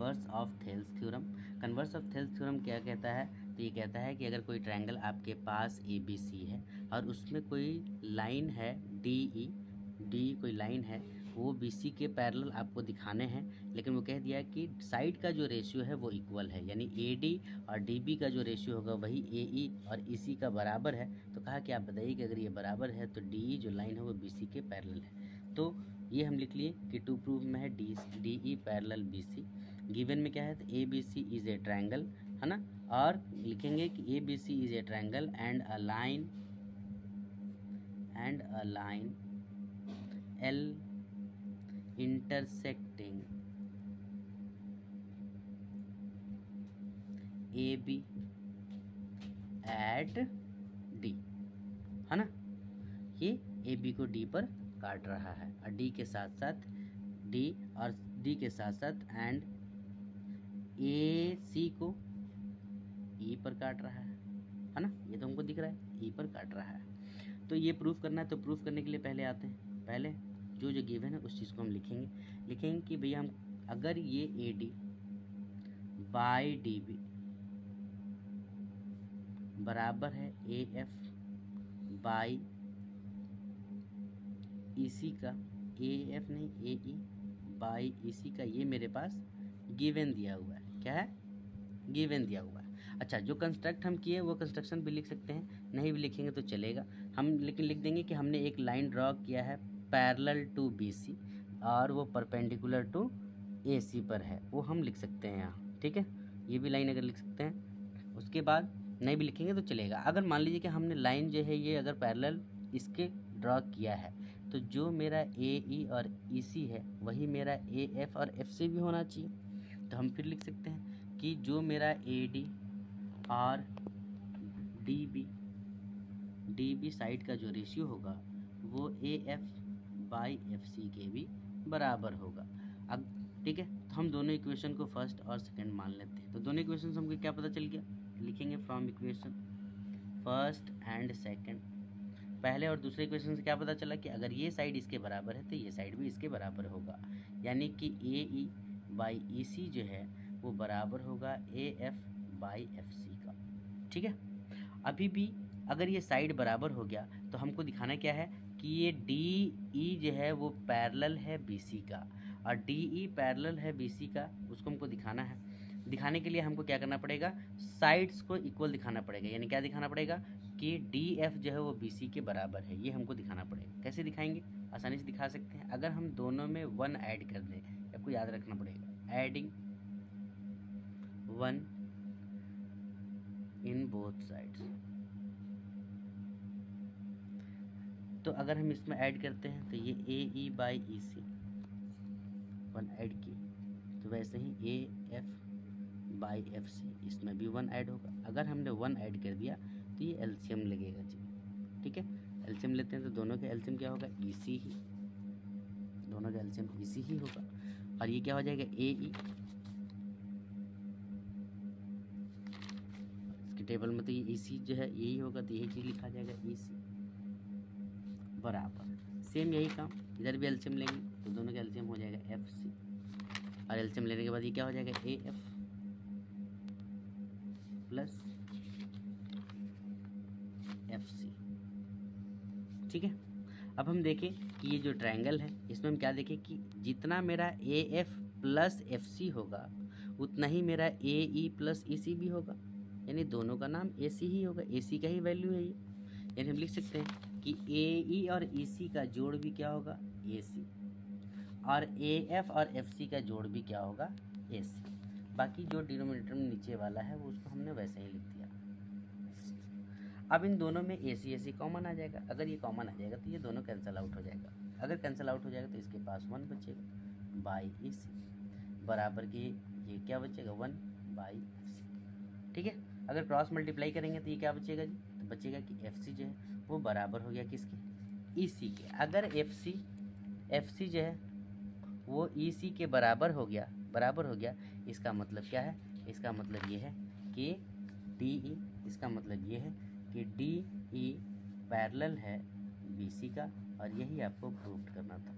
Converse of Thales theorem. Converse of Thales theorem क्या कहता है? तो ये कहता है कि अगर कोई ट्रायंगल आपके पास ए बी सी है और उसमें कोई लाइन है डी ई, डी कोई लाइन है, वो बी सी के पैरेलल आपको दिखाने हैं, लेकिन वो कह दिया कि साइड का जो रेशियो है वो इक्वल है, यानी ए डी और डी बी का जो रेशियो होगा वही ए ई और ई सी का बराबर है। तो कहा कि आप बताइए कि अगर ये बराबर है तो डी ई जो लाइन है वो बी सी के पैरेलल है। तो ये हम लिख लिए कि टू प्रूव में है D E parallel B C. Given में क्या है? तो A B C is a triangle, है ना, और लिखेंगे कि A B C is a triangle and a line L intersecting AB at D, है ना। ये AB को D पर काट रहा है और D के साथ साथ D और D के साथ साथ एंड AC को E पर काट रहा है ना। ये तो हमको दिख रहा है E पर काट रहा है। तो ये प्रूफ करना है, तो प्रूफ करने के लिए पहले आते हैं, पहले जो जो गिवन है उस चीज़ को हम लिखेंगे कि भैया हम अगर ये A D by D B बराबर है ए एफ बाई ई सी का, ए एफ नहीं ए ई बाई ई सी का, ये मेरे पास गिवन दिया हुआ है। क्या है? गिवन दिया हुआ है। अच्छा, जो कंस्ट्रक्ट हम किए वो कंस्ट्रक्शन भी लिख सकते हैं, नहीं भी लिखेंगे तो चलेगा। हम लेकिन लिख देंगे कि हमने एक लाइन ड्रॉ किया है पैरेलल टू बी सी और वो परपेंडिकुलर टू ए सी पर है, वो हम लिख सकते हैं यहाँ। ठीक है, ये भी लाइन अगर लिख सकते हैं। उसके बाद नहीं भी लिखेंगे तो चलेगा। अगर मान लीजिए कि हमने लाइन जो है ये अगर पैरेलल इसके ड्रॉ किया है तो जो मेरा ए ई और ई सी है वही मेरा ए एफ और एफ सी भी होना चाहिए। तो हम फिर लिख सकते हैं कि जो मेरा ए डी और डी बी साइड का जो रेशियो होगा वो A F by F C के भी बराबर होगा। अब ठीक है, तो हम दोनों इक्वेशन को फर्स्ट और सेकंड मान लेते हैं। तो दोनों इक्वेशन हमको क्या पता चल गया? लिखेंगे from equation first and second. पहले और दूसरे इक्वेशन से क्या पता चला कि अगर ये साइड इसके बराबर है तो ये साइड भी इसके बराबर होगा, यानी कि ए ई बाई ई सी जो है वो बराबर होगा A F by F C का। ठीक है, अभी भी अगर ये साइड बराबर हो गया तो हमको दिखाना क्या है कि ये डी ई जो है वो पैरेलल है बी सी का, और डी ई पैरेलल है बी सी का, उसको हमको दिखाना है। दिखाने के लिए हमको क्या करना पड़ेगा? साइड्स को इक्वल दिखाना पड़ेगा, यानी क्या दिखाना पड़ेगा कि डी एफ जो है वो बी सी के बराबर है, ये हमको दिखाना पड़ेगा। कैसे दिखाएंगे? आसानी से दिखा सकते हैं, अगर हम दोनों में 1 ऐड कर दें। आपको याद रखना पड़ेगा एडिंग 1 इन बोथ साइड्स। तो अगर हम इसमें ऐड करते हैं तो ये ए ई बाई ई सी 1 ऐड किए, तो वैसे ही A F by F C इसमें भी 1 ऐड होगा। अगर हमने 1 ऐड कर दिया तो ये एलसीएम लगेगा जी। ठीक है, एलसीएम लेते हैं तो दोनों का एलसीएम क्या होगा? ई सी ही, दोनों का एलसीएम ई सी ही होगा। और ये क्या हो जाएगा? ए ई, इसके टेबल में तो ये ई सी जो है यही होगा, तो यही चीज़ लिखा जाएगा ई सी बराबर। सेम यही काम इधर भी एलसीएम लेंगे तो दोनों का एलसीएम हो जाएगा एफ सी, और एलसीएम लेने के बाद ये क्या हो जाएगा? A F plus F C. ठीक है, अब हम देखें कि ये जो ट्रायंगल है इसमें हम क्या देखें कि जितना मेरा A F plus F C होगा उतना ही मेरा ए ई प्लस ई सी भी होगा, यानी दोनों का नाम ए सी ही होगा, ए सी का ही वैल्यू है ये। यानी हम लिख सकते हैं कि ए ई और ई सी का जोड़ भी क्या होगा? ए सी, और ए एफ और एफ सी का जोड़ भी क्या होगा? ए सी। बाकी जो डिनोमिनेटर में नीचे वाला है वो उसको हमने वैसे ही लिख दिया। अब इन दोनों में ए सी कॉमन आ जाएगा। अगर ये कॉमन आ जाएगा तो ये दोनों कैंसिल आउट हो जाएगा। अगर कैंसिल आउट हो जाएगा तो इसके पास 1 बचेगा बाई ए सी, बराबर के ये क्या बचेगा? 1 बाई एफ सी। ठीक है, अगर क्रॉस मल्टीप्लाई करेंगे तो ये क्या बचेगा जी? तो बचेगा कि एफ सी जो है वो बराबर हो गया किसके? ई सी के। अगर एफ सी जो है वो ई सी के बराबर हो गया, इसका मतलब क्या है? इसका मतलब ये है कि डी ई, इसका मतलब ये है कि डी ई पैरेलल है बी सी का, और यही आपको प्रूव करना था।